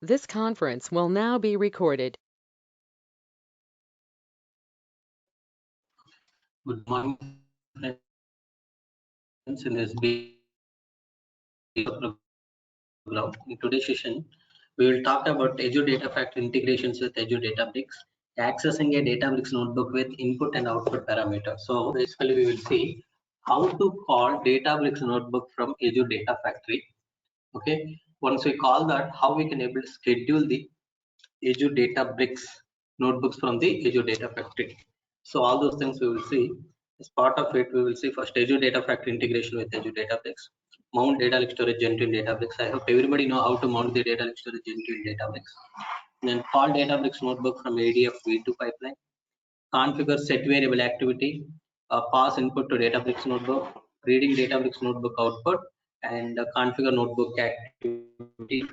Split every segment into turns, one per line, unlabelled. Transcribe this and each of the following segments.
This conference will now be recorded.
Good morning, friends. In this program, in today's session, we will talk about Azure Data Factory integrations with Azure Databricks, accessing a Databricks notebook with input and output parameters. So basically, we will see how to call Databricks notebook from Azure Data Factory. Okay, once we call that, how we can able to schedule the Azure Databricks notebooks from the Azure Data Factory. So all those things we will see. As part of it, we will see first Azure Data Factory integration with Azure Databricks, mount data lake storage Gen2 in Databricks. I hope everybody know how to mount the data lake storage Gen2 in Databricks. Then call Databricks notebook from ADF V2 pipeline. Configure set variable activity, pass input to Databricks notebook, reading Databricks notebook output, and configure notebook activity,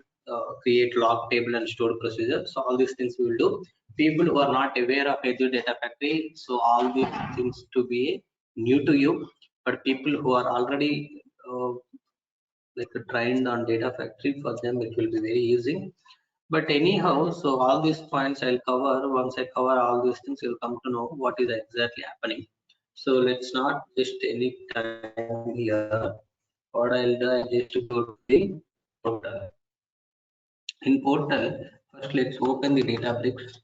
create log table and stored procedure. So all these things we will do. People who are not aware of Azure Data Factory, so all these things to be new to you, but people who are already like trained on Data Factory, for them it will be very easy. But anyhow, so all these points I'll cover. Once I cover all these things, you'll come to know what is exactly happening. So let's not waste any time here. What I'll do, I'll just go to the portal. In portal, first let's open the Databricks.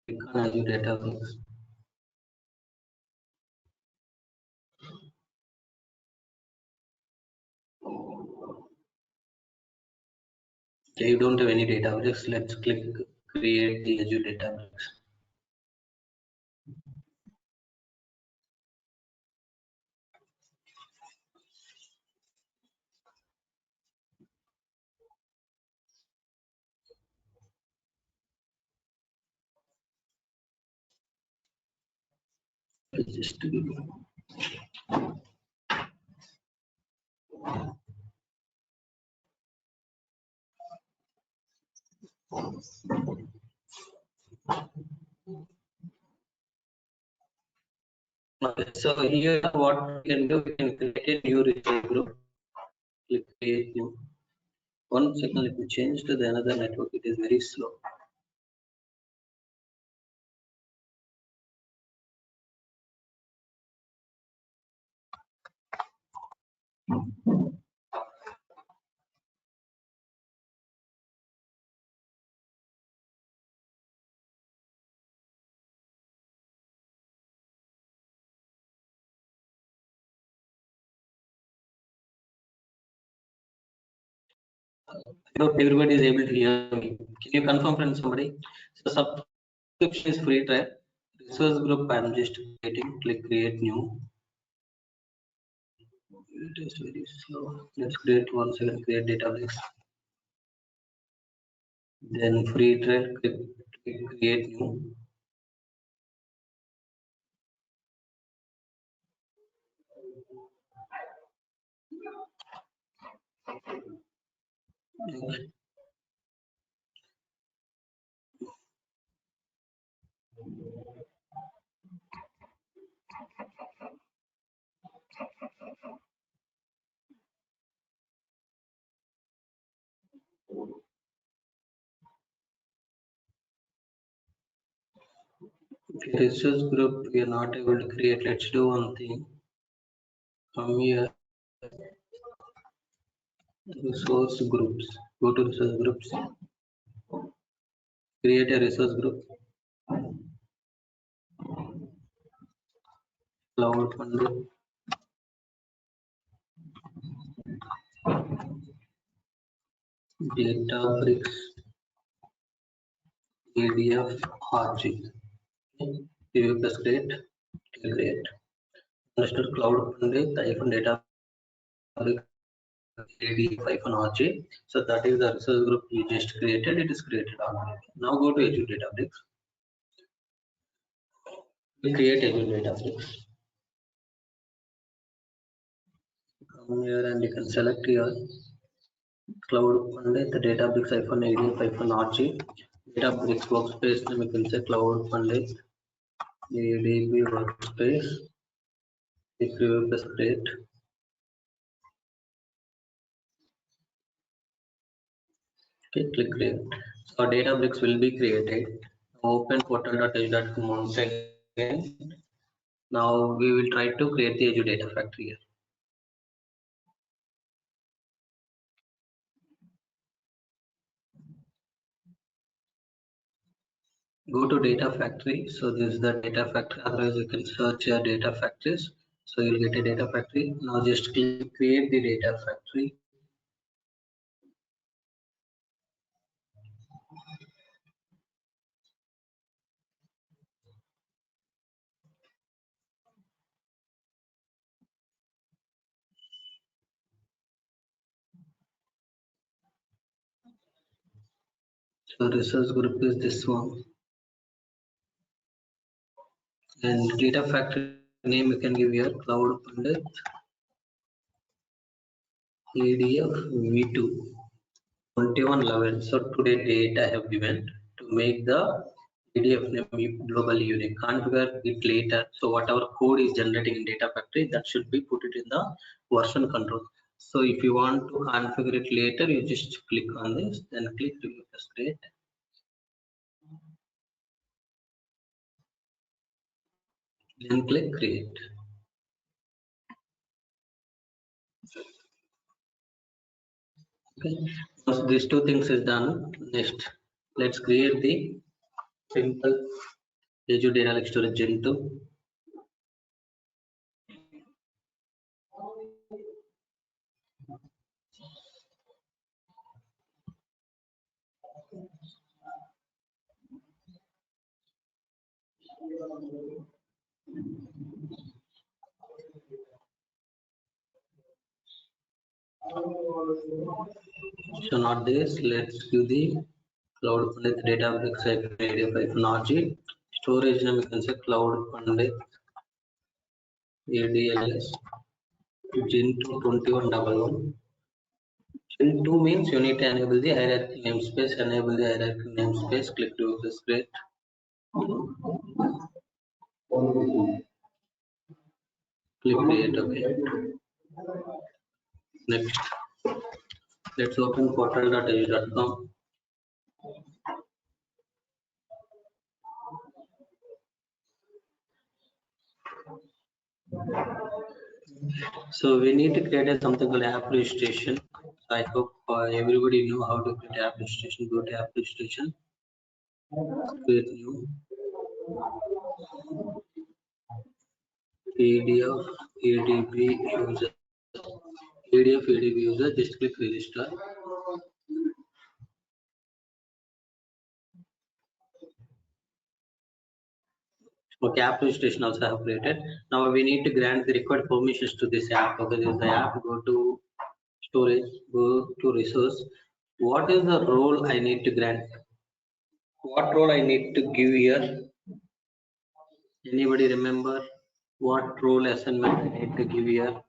Click on Azure Databricks. Okay, you don't have any Databricks. Let's click create the Azure Databricks. Just to give you. Okay, so here what we can do, we can create a new research group. Click create new. One second, let me change to the another network. It is very slow. I hope everybody is able to hear me. Can you confirm, friends, somebody? So subscription is free trial. Resource group, I'm just creating. Click create new. It is very slow. Let's create one second. Create database. Then free trial. Click create new. Okay, resource group we are not able to create. Let's do one thing. From here, resource groups. Go to resource groups. Create a resource group. Cloud funded. Databricks ADF RG. You press create. Create. Understood cloud funded Databricks ADF-RG. So that is the resource group we just created. It is created already. Now go to Azure Databricks. We create Azure Databricks. Come here and you can select your cloud funded the Databricks ADF-RG. Databricks workspace name you can say cloud funded ADB workspace. If you press create, Okay, click create. So Databricks will be created. Open portal.edge.com once again. Now we will try to create the Azure Data Factory here. Go to Data Factory. So this is the Data Factory. Otherwise, you can search your Data Factories. So you'll get a Data Factory. Now just click create the Data Factory. So resource group is this one. And Data Factory name you can give here Cloud Pandit ADF V2 2111. So today date I have given to make the PDF name globally unique. Configure it later. So whatever code is generating in Data Factory, that should be put it in the version control. So if you want to configure it later, you just click on this, then click review plus create. Then click create. Okay. Once these two things is done, next let's create the simple Azure Data Lake Storage Gen 2. So not this, let's give the Cloud Pandit Databricks ADF-RG. Storage name you can say Cloud Pandit ADLS Gen 2 2111. Gen 2 means you need to enable the hierarchy namespace, enable the hierarchy namespace, click to this create. Click create, okay. Next, let's open portal.azure.com. So we need to create a something called app registration. I hope everybody know how to create app registration. Go to app registration, create new PDF ADB user. PDF ADB user, just click register. Okay, app registration also I have created. Now we need to grant the required permissions to this app. Okay, this is the app. Go to storage, go to resource. What is the role I need to grant? What role I need to give here? Anybody remember what role assignment I need to give here?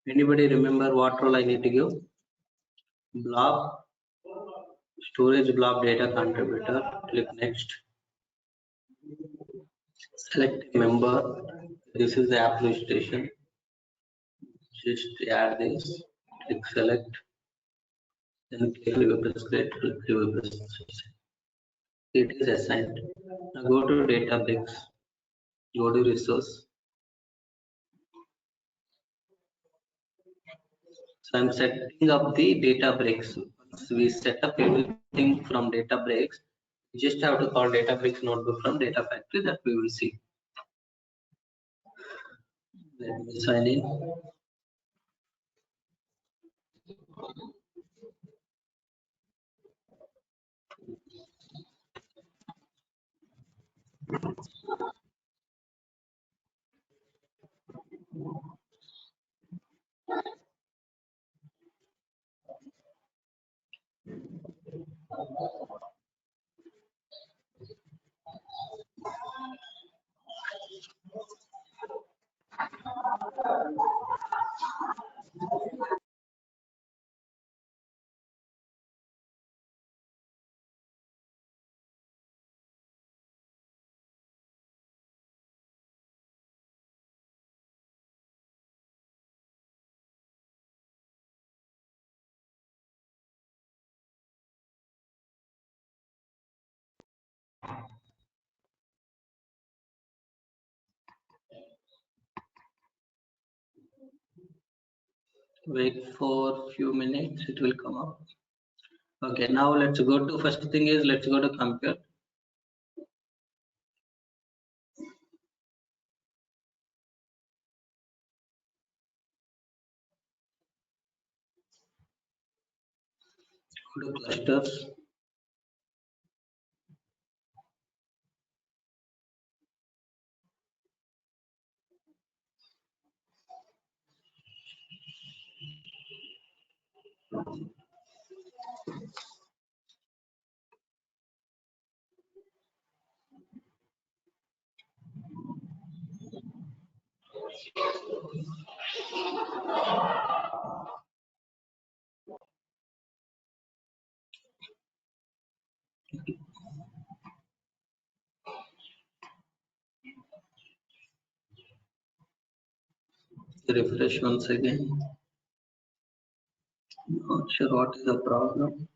Anybody remember what role I need to give? Blob, storage blob data contributor. Click next. Select member. This is the app registration. Just add this. Click select. Then click review plus create. Click review plus. It is assigned. Now go to Databricks. Go to resource. So I'm setting up the Databricks. Once we set up everything from Databricks, we just have to call Databricks notebook from Data Factory that we will see. Let me sign in. Wait for few minutes, it will come up. Okay, now let's go to first thing is let's go to compute. Go to clusters. Refresh once again. Not sure what is the problem.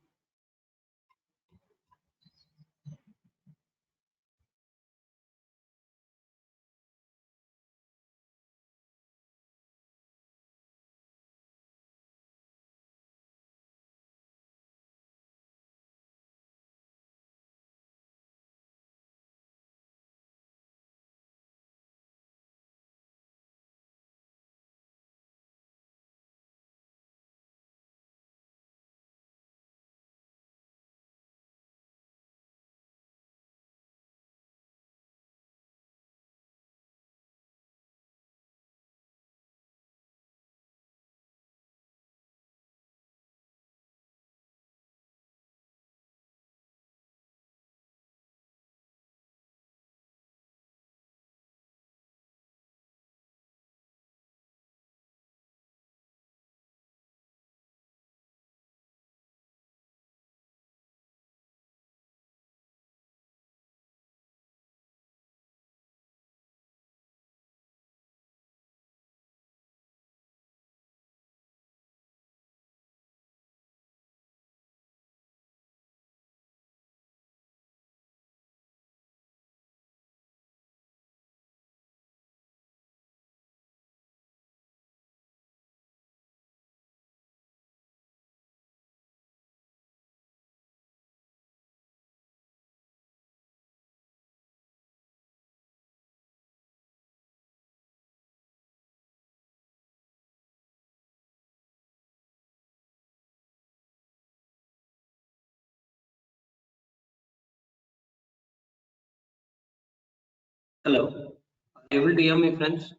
Hello. Are you able to hear me, friends?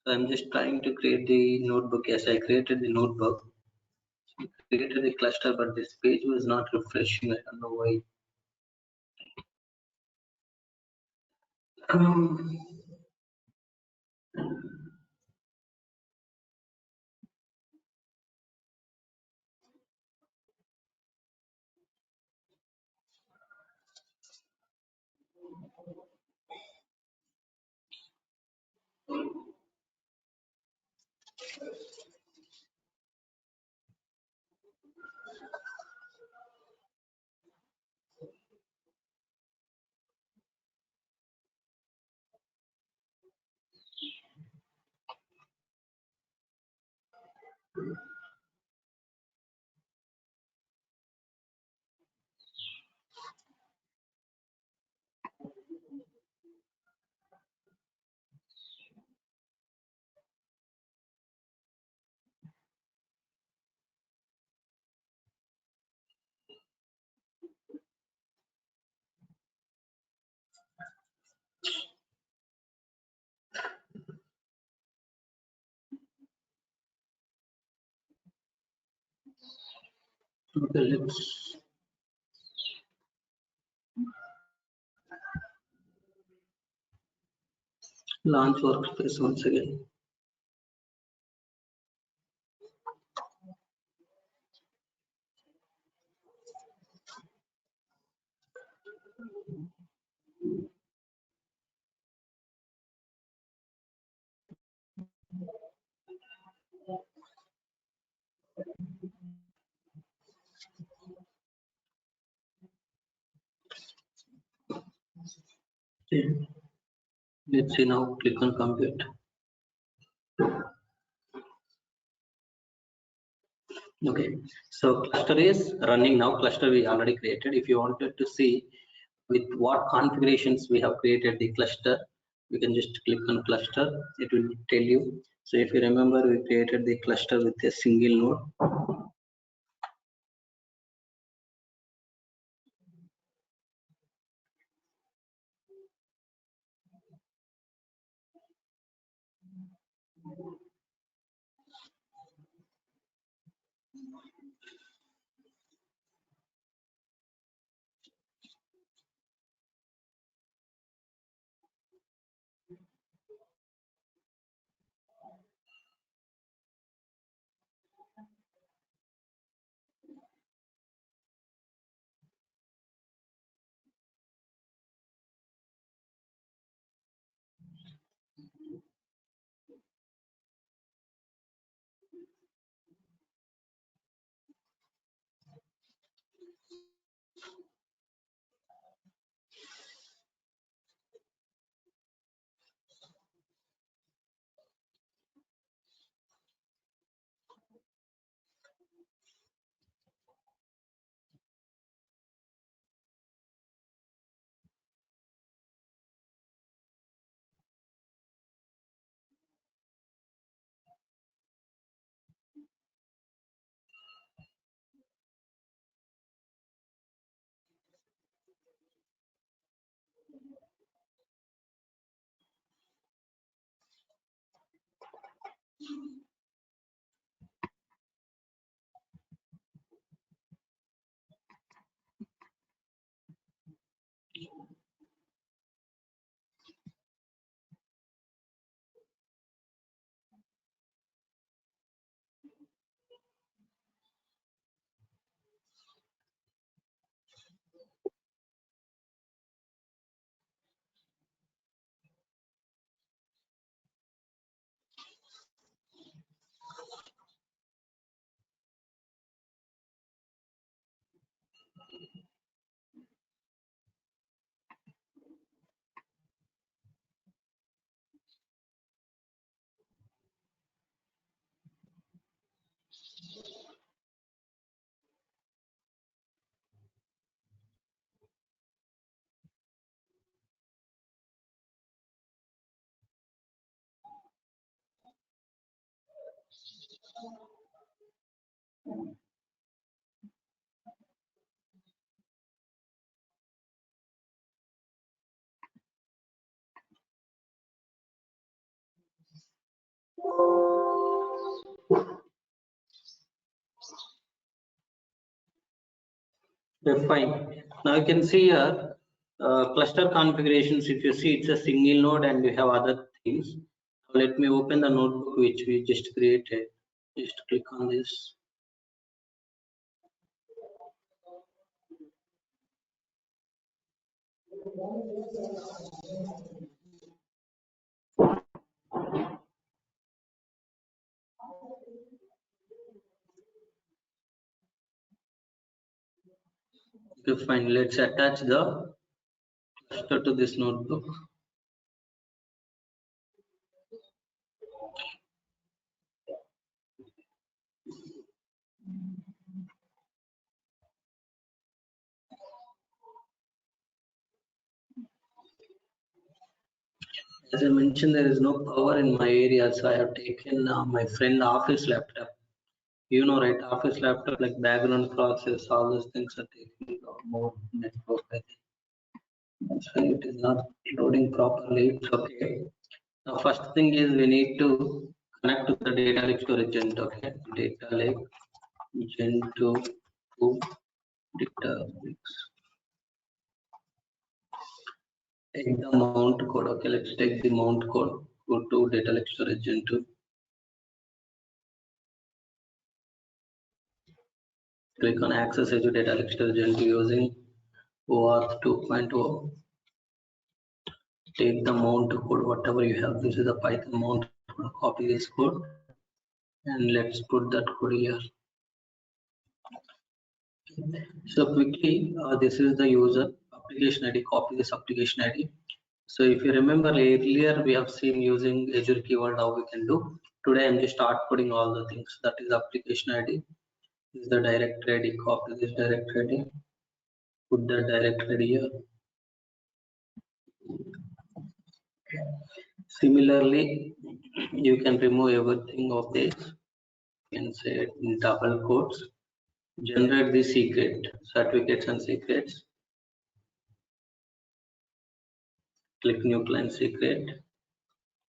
So I'm just trying to create the notebook. Yes, I created the notebook. I created the cluster, but this page was not refreshing. I don't know why. Um, okay, let's launch workspace once again. Okay. Let's see now. Click on compute. Okay, so cluster is running now. Cluster we already created. If you wanted to see with what configurations we have created the cluster, you can just click on cluster. It will tell you. So if you remember, we created the cluster with a single node. Okay, fine. Now you can see here cluster configurations. If you see, it's a single node and you have other things. Let me open the notebook which we just created. Just click on this. Okay, fine. Let's attach the cluster to this notebook. As I mentioned, there is no power in my area, so I have taken my friend office laptop. You know, right? Office laptop, like background process, all those things are taking more network. I think that's why it is not loading properly. It's okay. Now, first thing is we need to connect to the data lake storage gen. Okay, data lake gen to data lakes. Take the mount code. Okay, let's take the mount code. Go to data lake storage gen 2. Click on access Azure data lake storage gen 2 using OAuth 2.0. Take the mount code, whatever you have. This is a Python mount. Copy this code and let's put that code here. So quickly, this is the user application ID. Copy this application ID. So if you remember earlier, we have seen using Azure keyword how we can do. Today I'm just start putting all the things. That is application ID. This is the directory ID. Copy this directory ID. Put the directory ID here. Similarly, you can remove everything of this. You can say in double quotes. Generate the secret, certificates and secrets. Click new client secret.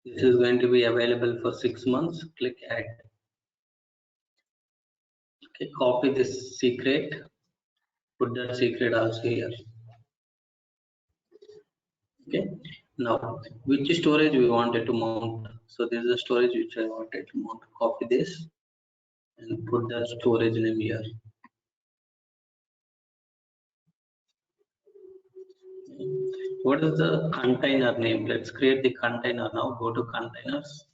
This is going to be available for 6 months. Click add. Okay, copy this secret. Put that secret also here. Okay. Now, which storage we wanted to mount? So this is the storage which I wanted to mount. Copy this and put the storage name here. What is the container name? Let's create the container now. Go to containers.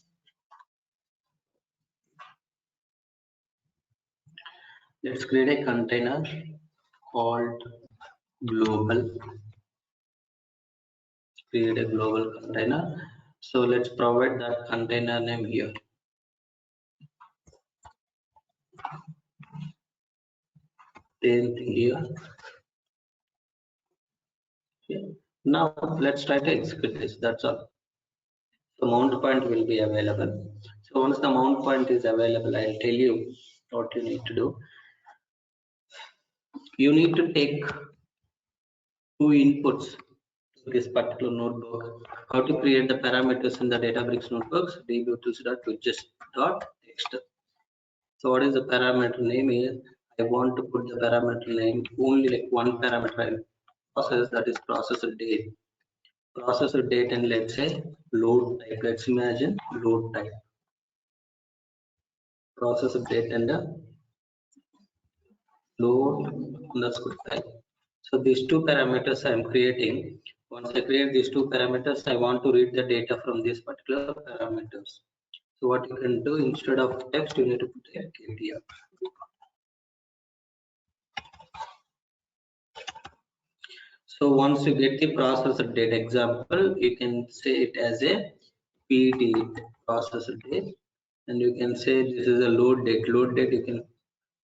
Let's create a container called global. Create a global container. So let's provide that container name here. Same thing here. Okay. Now let's try to execute this. That's all. The mount point will be available. So once the mount point is available, I'll tell you what you need to do. You need to take two inputs to this particular notebook. How to create the parameters in the Databricks notebooks? dbutils.widgets.text. So what is the parameter name is? I want to put the parameter name only like one parameter process, that is processor date. Processor date and let's say load type. Let's imagine load type. Processor date and the load underscore type. So these two parameters I am creating. Once I create these two parameters, I want to read the data from these particular parameters. So what you can do, instead of text, you need to put a KTR. So once you get the processor date example, you can say it as a P date, processor date, and you can say this is a load date. Load date, you can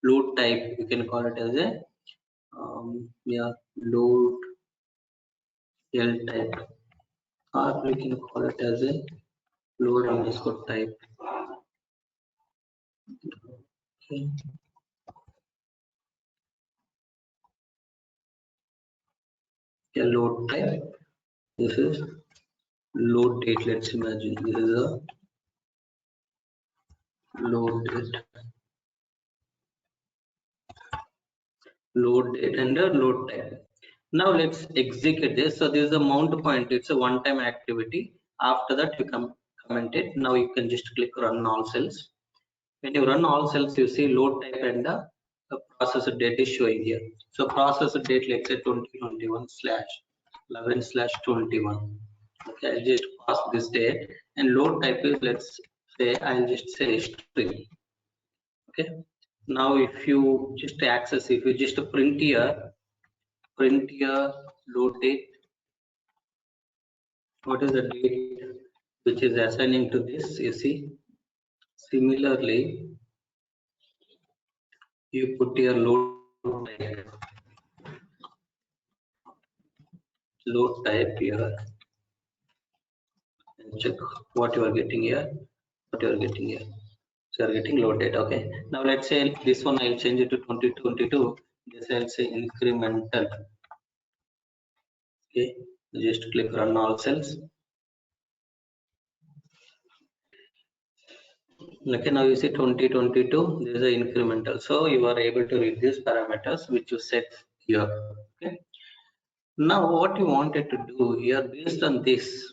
load type, you can call it as a load L type, or we can call it as a load underscore type. Okay. A load type. This is load date. Let's imagine this is a load date. Load date and a load type. Now let's execute this. So this is a mount point. It's a one-time activity. After that, you comment it. Now you can just click run all cells. When you run all cells, you see load type and the processor date is showing here. So processor date, let's say 2021/11/21. Okay, I just pass this date, and load type is, let's say, I'll just say string. Okay. Now if you just access, if you just print here load date, what is the date which is assigning to this, you see. Similarly, you put your load type here and check what you are getting here, what you are getting here. So you are getting load date. Okay. Now let's say this one I'll change it to 2022. This I'll say incremental. Okay. Just click run all cells. Okay, now you see 2022, this is an incremental. So you are able to read these parameters which you set here. Okay. Now what you wanted to do here, based on this,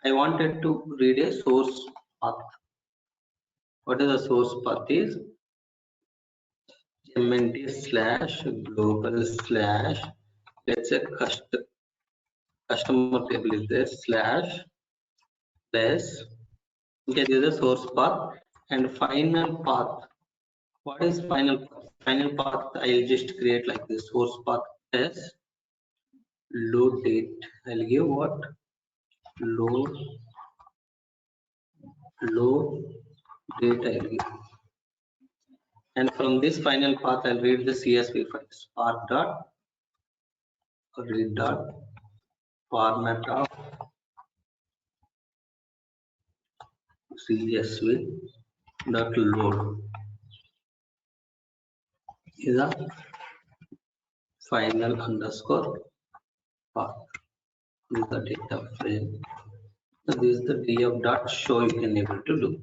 I wanted to read a source path. What is the source path is mnt/global/ let's say customer table is there /plus. Okay, this is the source path and final path. What is final path? Final path I'll just create like this: source path as load date. I'll give what? Load date I'll give. And from this final path, I'll read the CSV file. Spark dot read dot format of CSV dot load is a final underscore path. This is the data frame. So this is the df dot show you can able to do.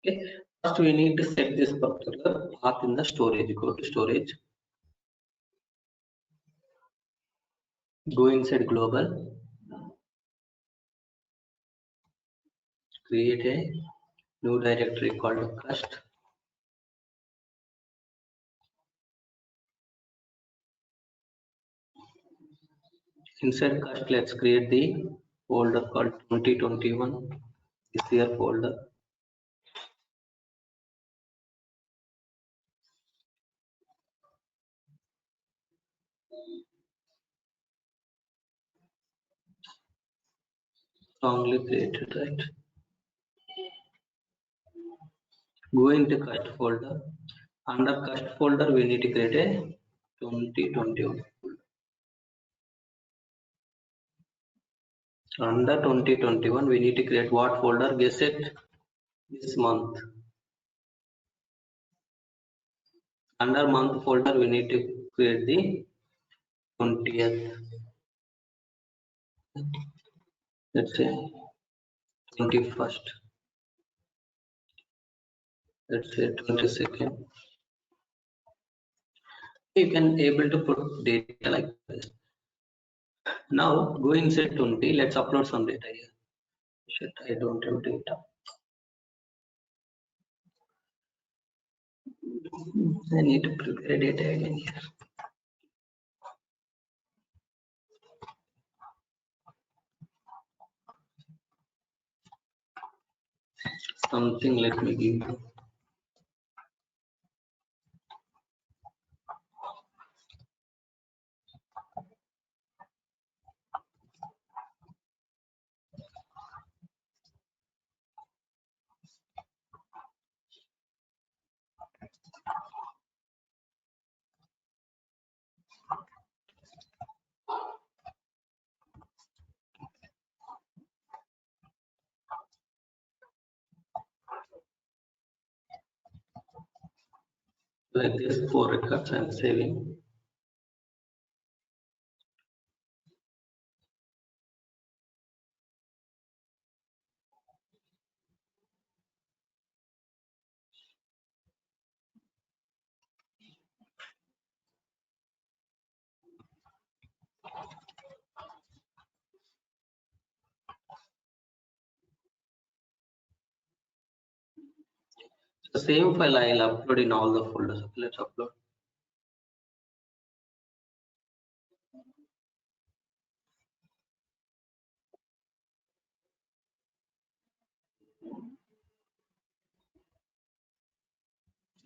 Okay. First we need to set this particular path in the storage. Go to storage. Go inside global. Create a new directory called cust. Inside cust, let's create the folder called 2021. This year folder. Strongly created, right? Go into cust folder. Under cust folder, we need to create a 2021. Under 2021, we need to create what folder? Guess it. This month. Under month folder, we need to create the 20th. Let's say 21st. Let's say 22nd. You can able to put data like this. Now go inside 20. Let's upload some data here. Shit, I don't have data. I need to prepare data again here. Something let me give you. Like this, 4 records I'm saving. The same file I'll upload in all the folders. Okay, let's upload.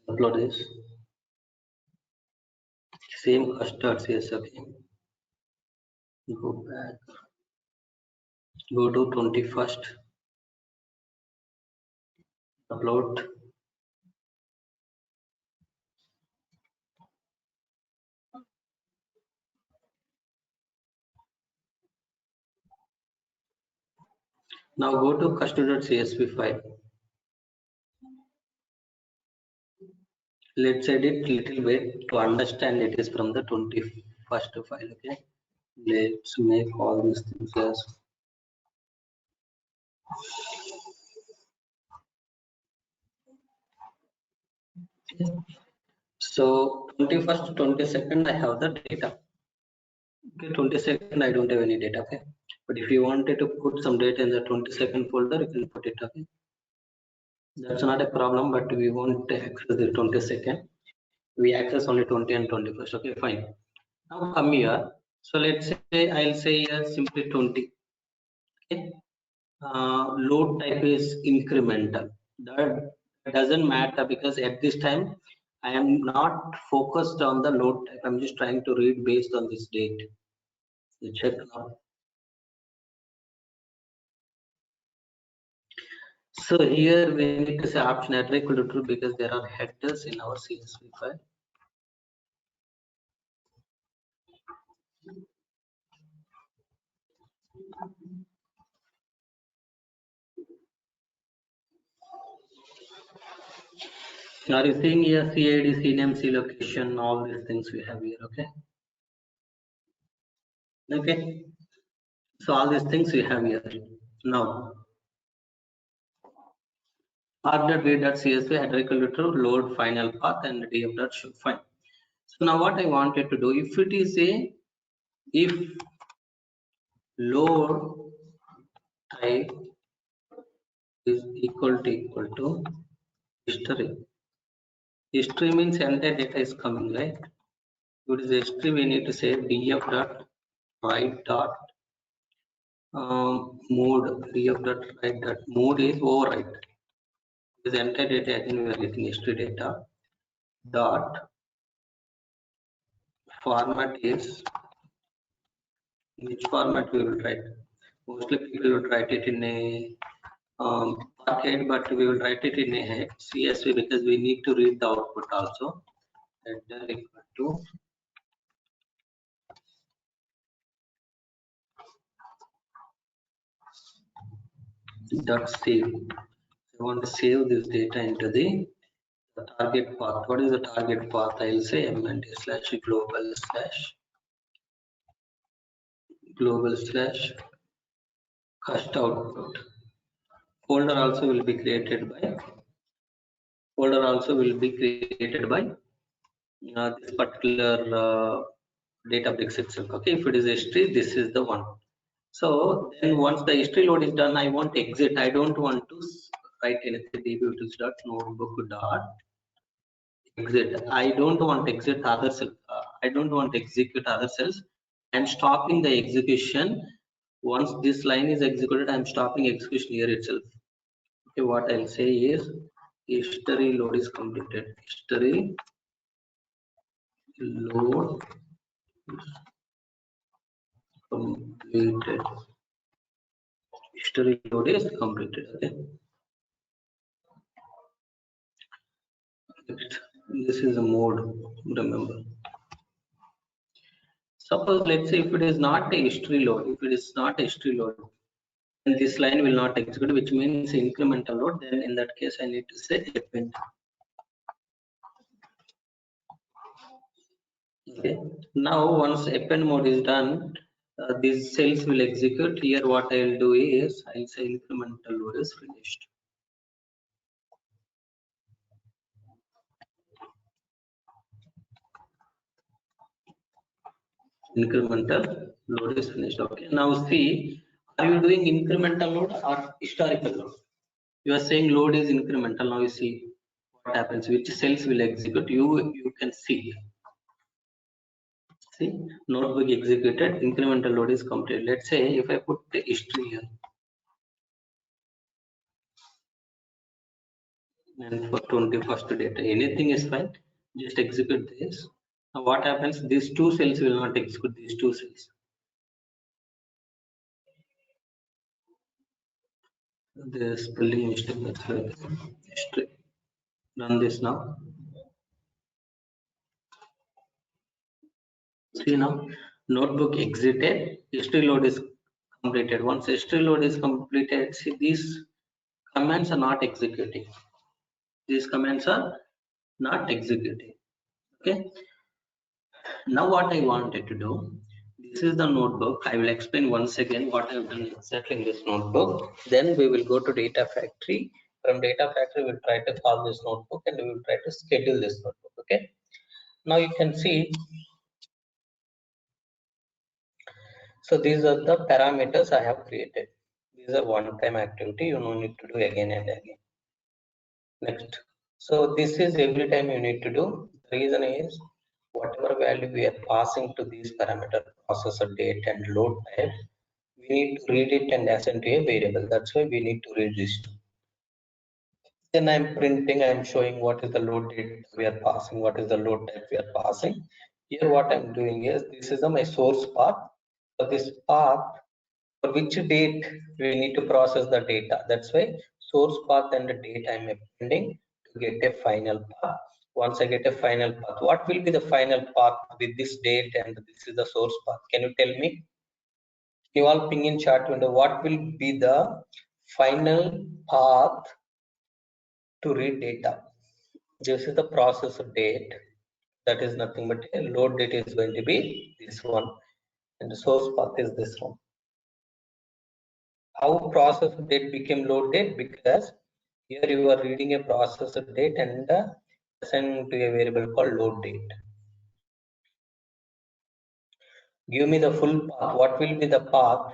Upload this. Same custard, yes, okay. Go back. Go to 21st. Upload. Now go to custard.csv file. Let's edit little bit to understand it is from the 21st file. Okay. Let's make all these things as so 21st, 22nd, I have the data. Okay, 22nd, I don't have any data. Okay, but if you wanted to put some data in the 22nd folder, you can put it. Okay, that's not a problem, but we won't access the 22nd. We access only 20 and 21st. Okay, fine. Now come here. So let's say I'll say here simply 20. Okay, load type is incremental. That doesn't matter because at this time I am not focused on the load type. I'm just trying to read based on this date. You check now. So here we need to say option header equal to true because there are headers in our CSV file. Are you seeing here CID, CNAME, C location, all these things we have here, okay? Okay. So all these things we have here. Now, r.read.csv header equal to true, load final path and df.show. Fine. So now what I wanted to do, if it is a, if load type is equal to history. History means entire data is coming, right? What is history? We need to say df dot write dot mode. Df dot write dot mode is overwrite. This entire data again we are getting history data dot format is, which format we will write. Mostly people will write it in a Parquet, but we will write it in a CSV because we need to read the output also. Header equal to dot save. I want to save this data into the target path. What is the target path? I will say mnd slash global slash cust output. Folder also will be created by this particular Databricks itself. Okay, if it is history, this is the one. So then once the history load is done, I want exit. I don't want to write anything db.notebook dot exit. I don't want exit other cell. I don't want to execute other cells. I'm stopping the execution. Once this line is executed, I'm stopping execution here itself. Okay, what I'll say is history load is completed. History load completed. History load is completed. Okay. This is a mode, remember. Suppose let's say if it is not a history load, then this line will not execute, which means incremental load. Then in that case, I need to say append. Okay. Now once append mode is done, these cells will execute. Here what I will do is I'll say incremental load is finished. Incremental load is finished. Okay. Now see, are you doing incremental load or historical load? You are saying load is incremental. Now you see what happens, which cells will execute. You can see. See, notebook executed, incremental load is complete. Let's say if I put the history here, and for 21st data, anything is fine. Just execute this. Now what happens? These two cells will not execute. These two cells. The spelling mistake. That's why history. Run this now. See now, notebook exited. History load is completed. Once history load is completed, see these commands are not executing. These commands are not executing. Okay. Now what I wanted to do, this is the notebook. I will explain once again what I have done exactly in this notebook. Then we will go to data factory. From data factory, we'll try to call this notebook and we will try to schedule this notebook. Okay. Now you can see. So these are the parameters I have created. These are one-time activity. You don't need to do again and again. Next. So this is every time you need to do. The reason is whatever value we are passing to these parameter processor date and load type, we need to read it and assign to a variable. That's why we need to read this. Then I'm printing, I'm showing what is the load date we are passing, what is the load type we are passing. Here what I'm doing is this is my source path. For this path, for which date we need to process the data. That's why source path and the date I'm appending to get a final path. Once I get a final path, what will be the final path with this date and this is the source path? Can you tell me? You all ping in chat window what will be the final path to read data. This is the processor date. That is nothing but a load date is going to be this one, and the source path is this one. How processor date became load date? Because here you are reading a processor date and assigning to a variable called load date. Give me the full path. What will be the path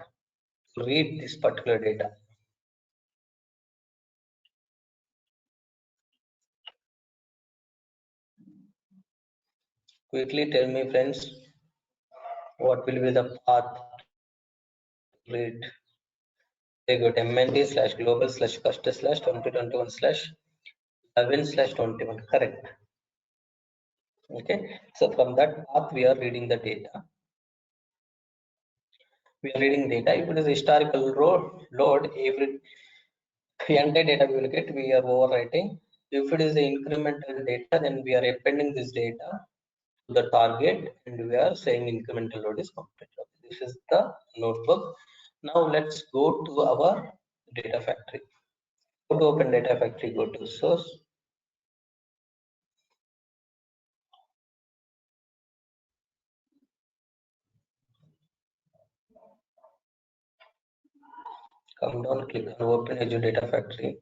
to read this particular data? Quickly tell me, friends, what will be the path to read? Very good. MND slash global slash first slash 2021 slash 11 slash 21. Correct. Okay. So from that path, we are reading the data. We are reading data. If it is historical load, every entire data we will get, we are overwriting. If it is the incremental data, then we are appending this data to the target and we are saying incremental load is complete. This is the notebook. Now let's go to our data factory. Go to open data factory, go to source. Come down, click on open Azure data factory.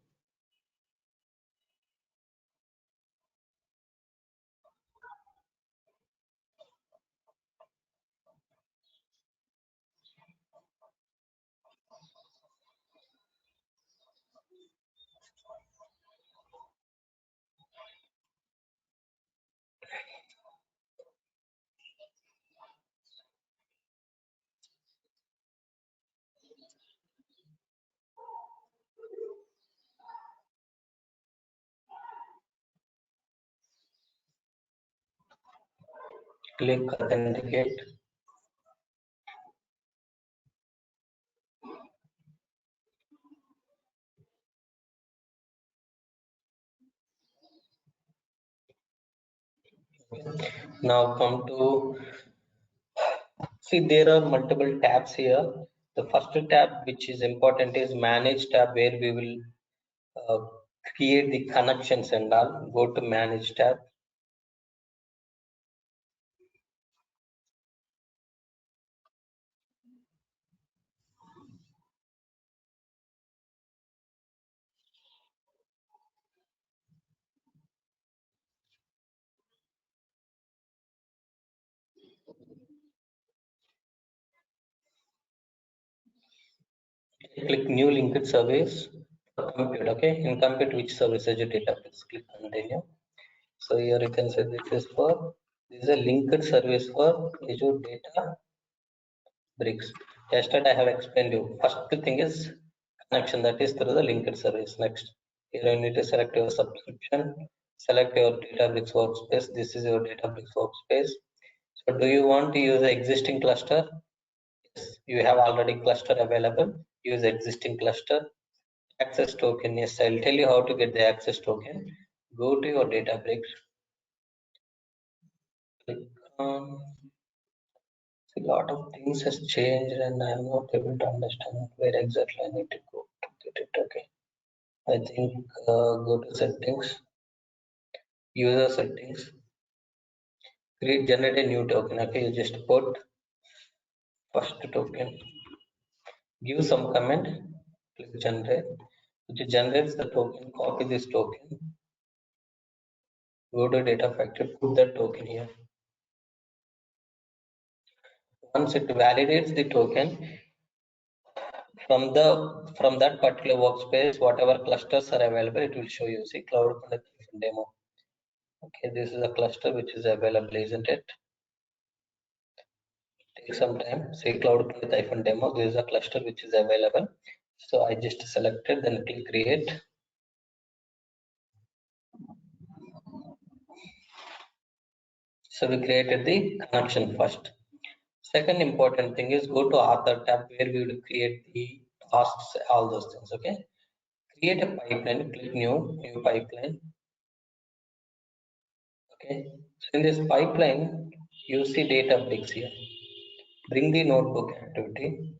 Click authenticate. Now come to, see there are multiple tabs here. The first tab which is important is manage tab, where we will create the connections and all. Go to manage tab. Click new linked service. Compute, okay. In compute, which service Azure database? Click continue. So here you can say this is a linked service for Azure data bricks. Yesterday I have explained you. First thing is connection, that is through the linked service. Next, here you need to select your subscription, select your Databricks workspace. This is your Databricks workspace. So do you want to use the existing cluster? Yes, you have already cluster available. Use existing cluster. Access token. Yes, I'll tell you how to get the access token. Go to your Databricks. Click on. A lot of things has changed and I'm not able to understand where exactly I need to go to get it. Okay, I think go to settings, user settings, generate a new token. Okay, you just put first token, give some comment, click generate, which generates the token. Copy this token, go to data factory, put that token here. Once it validates the token, from that particular workspace, whatever clusters are available, it will show you. See, cloud demo. Okay, this is a cluster which is available, isn't it? Take some time. Say cloud demo. This is a cluster which is available. So I just selected, then click create. So we created the connection first. Second important thing is go to author tab, where we will create the tasks, all those things. Okay. Create a pipeline, click new pipeline. Okay, so in this pipeline you see Databricks here. Bring the notebook activity.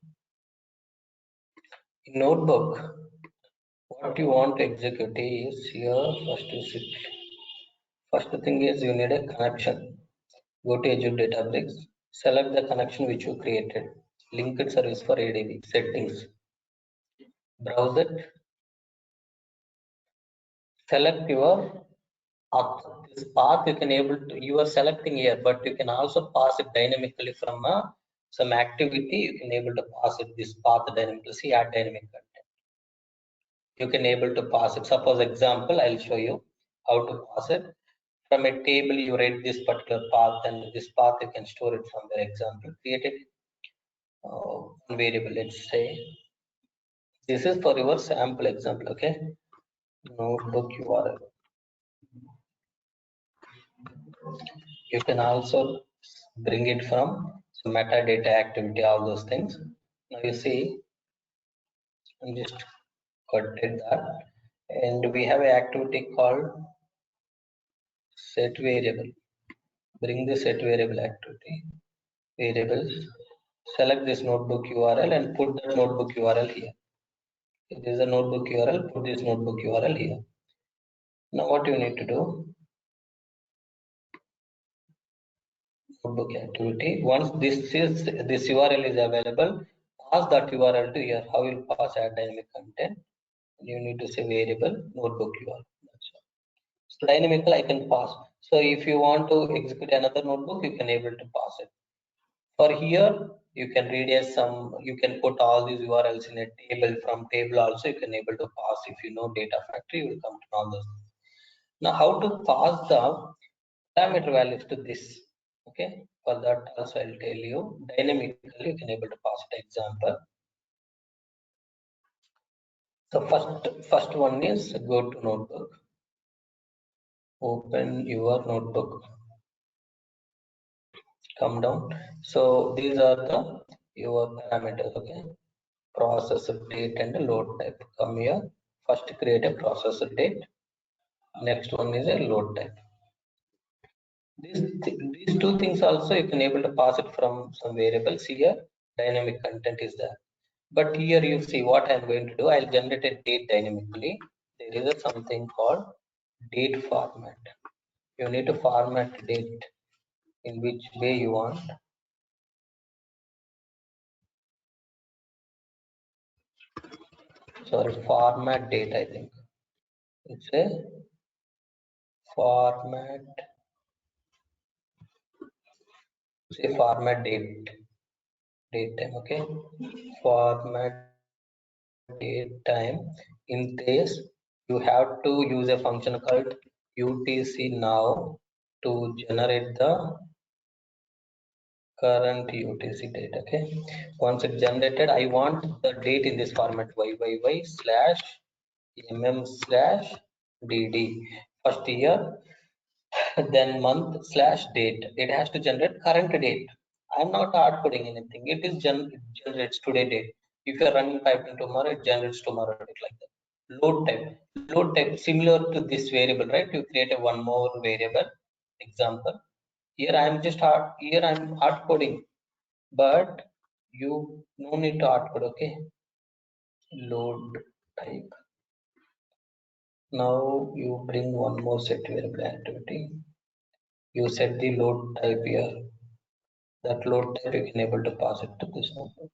In notebook, what you want to execute is here. First thing is you need a connection. Go to Azure Databricks, select the connection which you created. Linked service for ADB settings. Browse it. Select your path. This path you can able to, you are selecting here, but you can also pass it dynamically from some activity. You can able to pass it this path dynamically. See, add dynamic content. You can able to pass it. Suppose example, I'll show you how to pass it. From a table, you write this particular path, and this path you can store it from the example. Create it variable. Let's say this is for your sample example. Okay, notebook URL. You can also bring it from some metadata activity, all those things. Now you see, I'm just quoted that, and we have an activity called set variable. Bring the set variable activity variables. Select this notebook URL and put the notebook URL here. It is a notebook URL. Put this notebook URL here. Now what you need to do? Notebook activity. Once this URL is available, pass that URL to here. How will pass add dynamic content? You need to say variable notebook URL. That's all. So dynamical I can pass. So if you want to execute another notebook, you can able to pass it. For here, you can read as some. You can put all these URLs in a table. From table also you can able to pass. If you know data factory, you will come to all those. Now how to pass the parameter values to this? Okay, for that also I'll tell you. Dynamically you can able to pass it. Example. So first one is go to notebook. Open your notebook. Come down. So these are the your parameters. Okay, processor date and load type. Come here. First create a processor date. Next one is a load type. These two things also you can able to pass it from some variables here. Dynamic content is there. But here you see what I'm going to do. I'll generate a date dynamically. There is a something called date format. You need to format date in which way you want. Sorry, format date. I think it's a format. Say format date time. Okay, format date time. In this, you have to use a function called UTC now to generate the current UTC date. Okay, once it's generated, I want the date in this format YYY/MM/DD. First year, then month slash date. It has to generate current date. I'm not hard coding anything. It is generates today date. If you're running pipeline tomorrow, it generates tomorrow date, like that. Load type. Load type similar to this variable, right? You create a one more variable. Example. Here I'm hard coding, but you no need to hard code. Okay. Load type. Now you bring one more set variable activity. You set the load type here. That load type you can able to pass it to this notebook.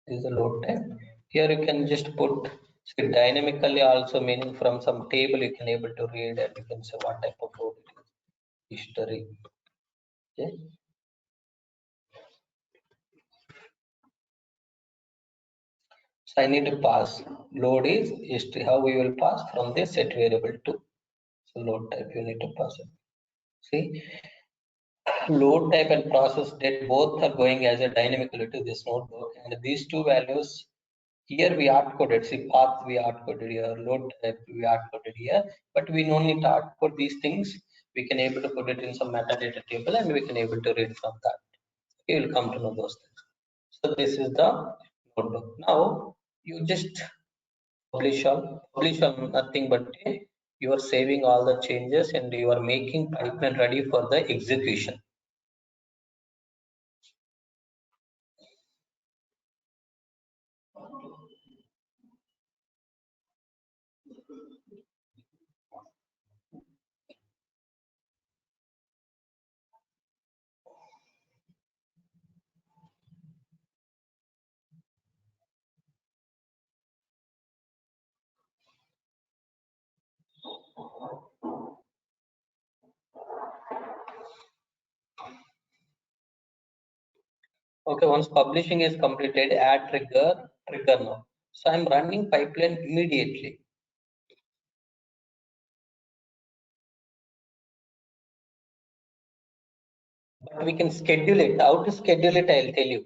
This is the load type. Here you can just put, see, dynamically also, meaning from some table you can able to read, and you can say what type of load it is. History. Okay. So I need to pass load is history. How we will pass from this set variable to, so load type you need to pass it. See, load type and process date both are going as a dynamically to this notebook, and these two values here we hard coded. See, path we hard coded here, load type we hard coded here, but we no need to hard code these things. We can able to put it in some metadata table and we can able to read from that. You will come to know those things. So this is the notebook. Now you just publish on nothing but you are saving all the changes and you are making pipeline ready for the execution. Okay, once publishing is completed, add trigger now. So I'm running pipeline immediately. But we can schedule it. How to schedule it, I'll tell you.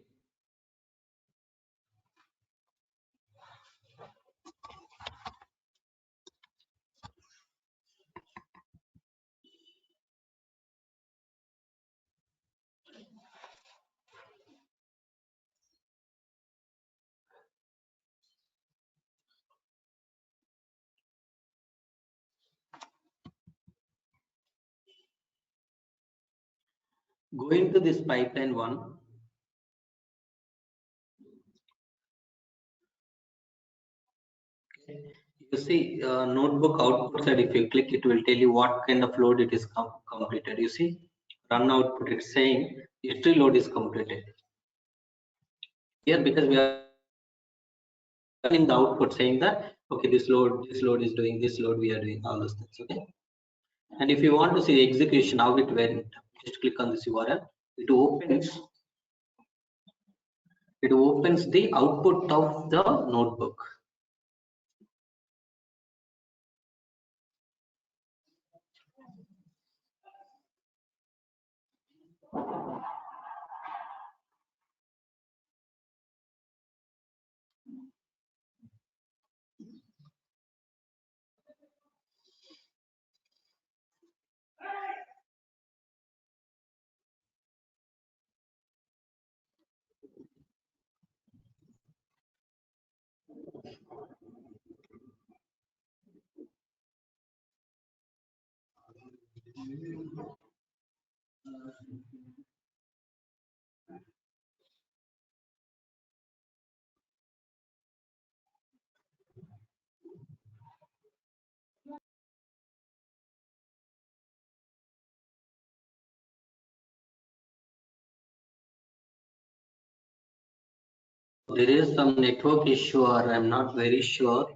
Going to this pipeline one, you see notebook output side, if you click, it will tell you what kind of load it is completed. You see, run output, it's saying history load is completed. Here, because we are running the output saying that, okay, this load is doing, this load we are doing, all those things, okay? And if you want to see the execution, how it went, just click on this URL. It opens the output of the notebook. There is some network issue, or I'm not very sure.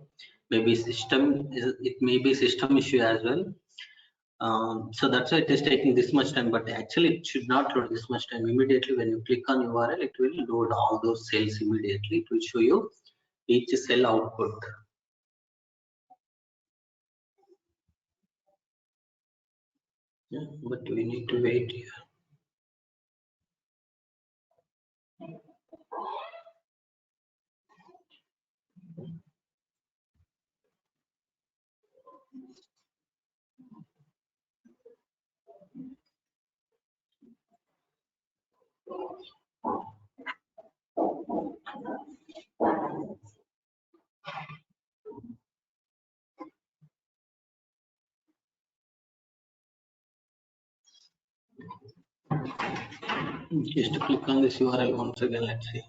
Maybe it may be system issue as well. So that's why it is taking this much time, but actually it should not load this much time. Immediately when you click on URL, it will load all those cells immediately. It will show you each cell output. Yeah, but we need to wait here. Just click on this URL once again, let's see.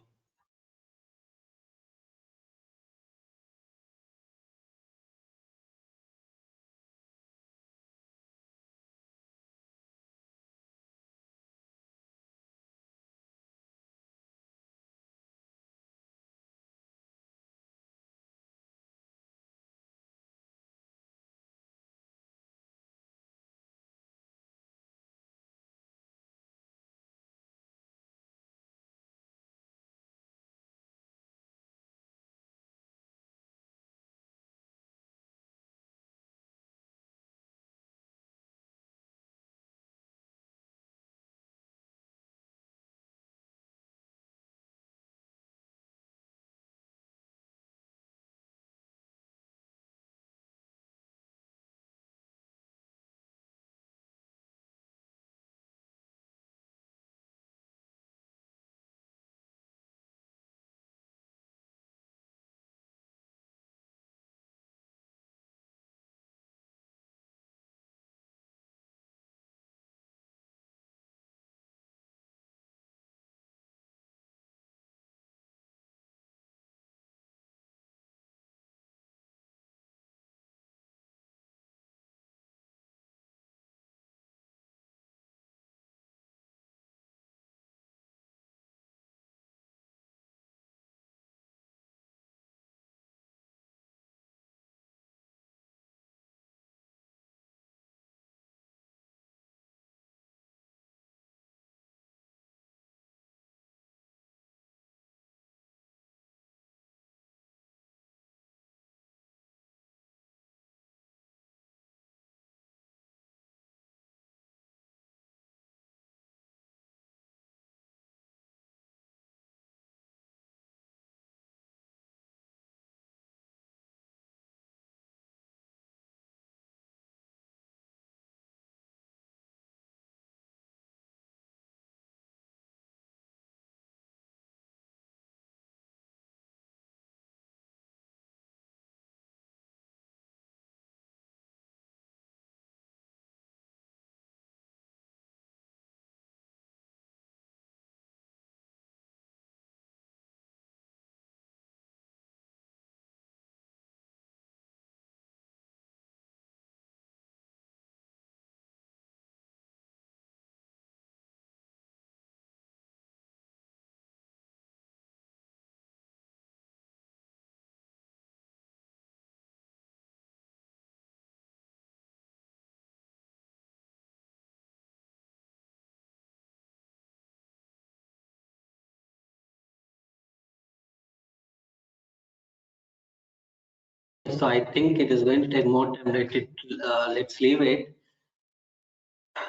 So I think it is going to take more time. Let's leave it.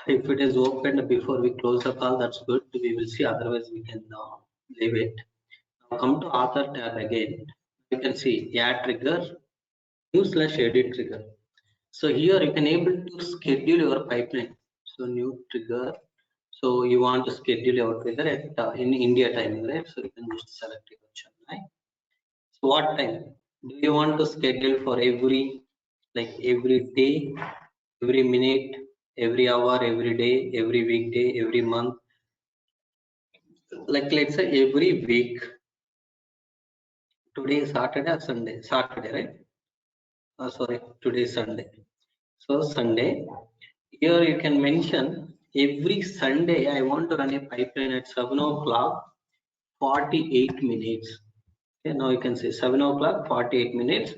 If it is opened before we close the call, that's good. We will see. Otherwise, we can leave it. Now come to author tab again. You can see add trigger, new/edit trigger. So here you can able to schedule your pipeline. So new trigger. So you want to schedule your trigger at in India time, right? So you can just select your option, right? So what time do you want to schedule for every day, every minute, every hour, every day, every weekday, every month? Like let's say every week. Today is Saturday or Sunday? Saturday, right? Sorry, today is Sunday. So Sunday. Here you can mention every Sunday I want to run a pipeline at 7 o'clock 48 minutes. Okay, now you can say 7 o'clock 48 minutes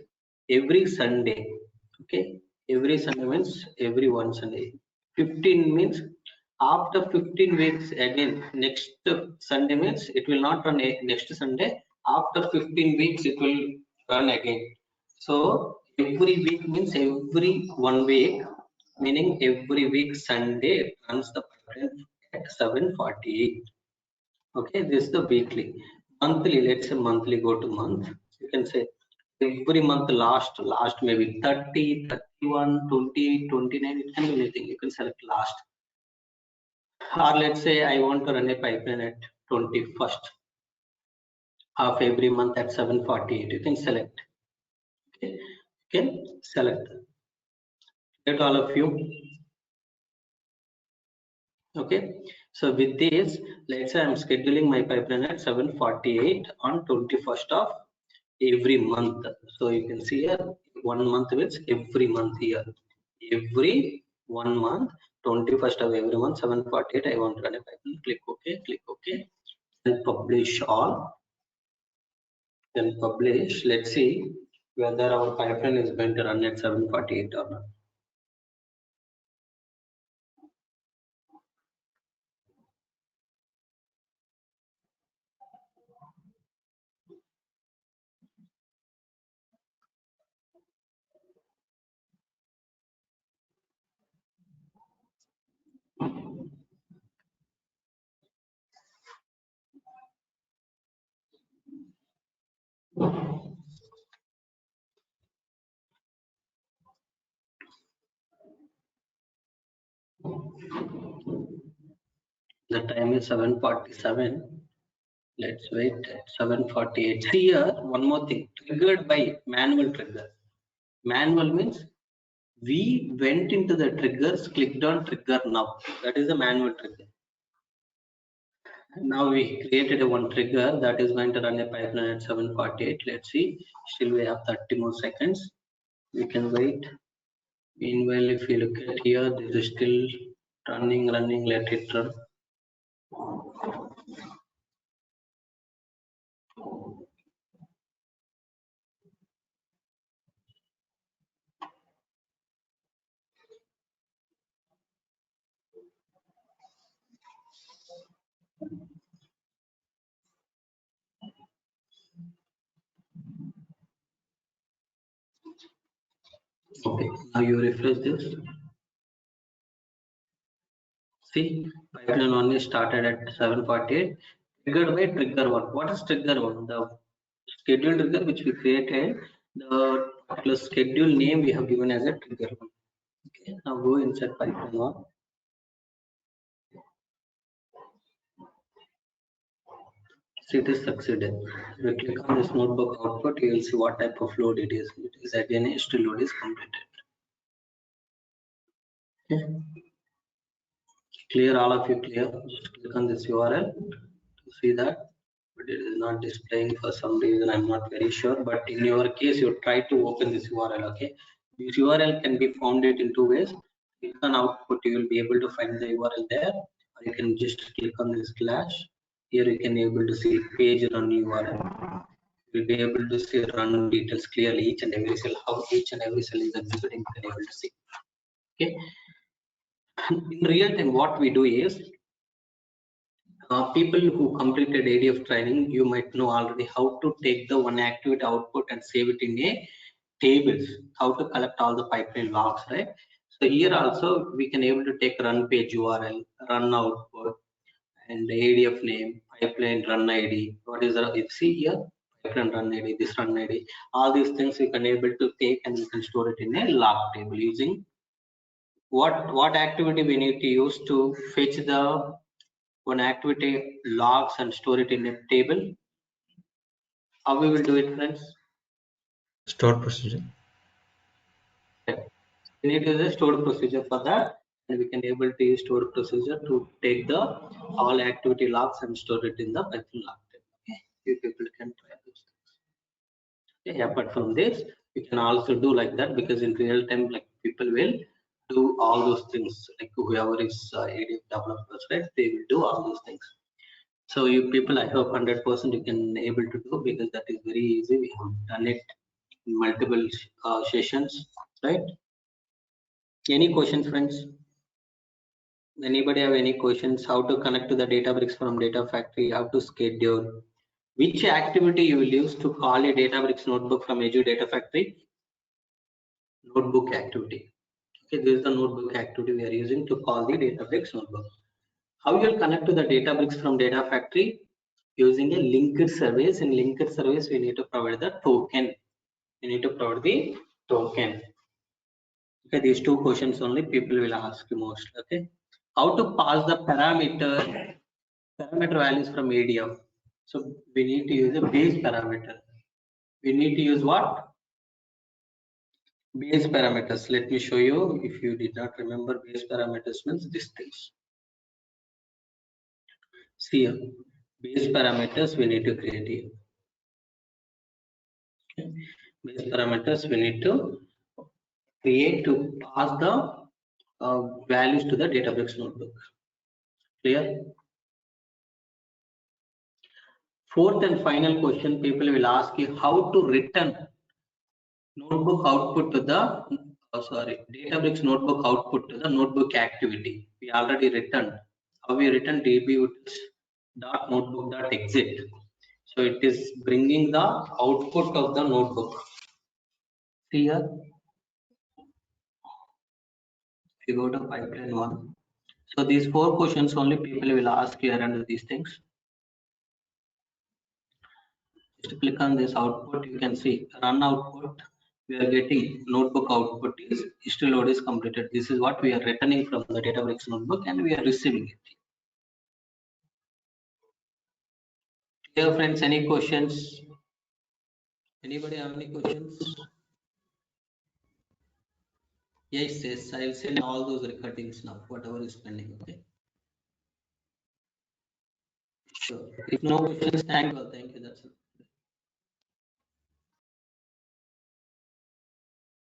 every Sunday. Okay, every Sunday means every one Sunday. 15 means after 15 weeks again. Next Sunday means it will not run next Sunday. After 15 weeks it will run again. So every week means every 1 week, meaning every week Sunday it runs the pipeline at 7:48. Okay, this is the weekly. Monthly, let's say monthly, go to month. You can say every month last maybe 30, 31, 20, 29. It can be anything. You can select last. Or let's say I want to run a pipeline at 21st of every month at 7:48. You can select. Okay, you can select. Let all of you. Okay, so with this, let's say I'm scheduling my pipeline at 7:48 on 21st of every month. So you can see here 1 month means every month here. Every 1 month, 21st of every month, 7:48. I want to run a pipeline. Click OK, click OK, and publish all. Then publish. Let's see whether our pipeline is going to run at 7:48 or not. The time is 7:47. Let's wait at 7:48. Here, one more thing. Triggered by manual trigger. Manual means we went into the triggers, clicked on trigger now. That is a manual trigger. Now we created a one trigger that is going to run a pipeline at 7:48. Let's see. Still we have 30 more seconds. We can wait. Meanwhile, if you look at here, this is still running. Let it run. Okay. Now you refresh this. See, pipeline only started at 7:48. Triggered by trigger one. What is trigger one? The schedule trigger which we created. The particular schedule name we have given as a trigger one. Okay. Now go inside pipeline one. See, it is succeeded. We click on this notebook output. You will see what type of load it is. It is again history load is completed. Okay. Clear, all of you clear? Just click on this URL to see that, but it is not displaying for some reason. I'm not very sure, but in your case, you try to open this URL. Okay, this URL can be found it in two ways. Click on output, you will be able to find the URL there, or you can just click on this slash. Here you can able to see page run URL. You'll be able to see run details clearly, each and every cell, how each and every cell is executing. You can able to see. Okay. In real time, what we do is people who completed ADF training, you might know already how to take the one activity output and save it in a tables, how to collect all the pipeline logs, right? So here also we can able to take run page URL, run output, and the ADF name, pipeline run ID. What is the, you see here, pipeline run ID, this run ID, all these things we can able to take and we can store it in a log table using what activity we need to use to fetch the one activity logs and store it in a table. How we will do it, friends?
Stored procedure.
We need to use a stored procedure for that, and we can able to use stored procedure to take the all activity logs and store it in the Python log table. Okay, you people can try this. Okay, apart from this, you can also do like that, because in real time, like people will do all those things. Like whoever is ADF developers, right? They will do all those things. So you people, I hope 100% you can able to do, because that is very easy. We have done it in multiple sessions, right? Any questions, friends? Anybody have any questions? How to connect to the Databricks from Data Factory? How to schedule? Which activity you will use to call a Databricks notebook from Azure Data Factory? Notebook activity. Okay, this is the notebook activity we are using to call the Databricks notebook. How you will connect to the Databricks from Data Factory? Using a linked service. In linked service, we need to provide the token. We need to provide the token. Okay, these two questions only people will ask you most. Okay, how to pass the parameter values from ADF? So we need to use a base parameter. We need to use what? Base parameters. Let me show you. If you did not remember, base parameters means these things. See here, base parameters we need to create here. Okay. Base parameters we need to create to pass the values to the Databricks notebook. Clear? Fourth and final question, people will ask you how to return notebook output to the Databricks notebook output to the notebook activity. We already returned. How we return db dot notebook dot exit. So it is bringing the output of the notebook. See here, if you go to pipeline one. So these four questions only people will ask you under these things. Just click on this output, you can see run output. We are getting notebook output is history load is completed. This is what we are returning from the Databricks notebook, and we are receiving it. Dear friends, any questions? Anybody have any questions? Yes, I will send all those recordings now, whatever is pending. Okay. Sure. If no questions, thank you. Thank you. That's it.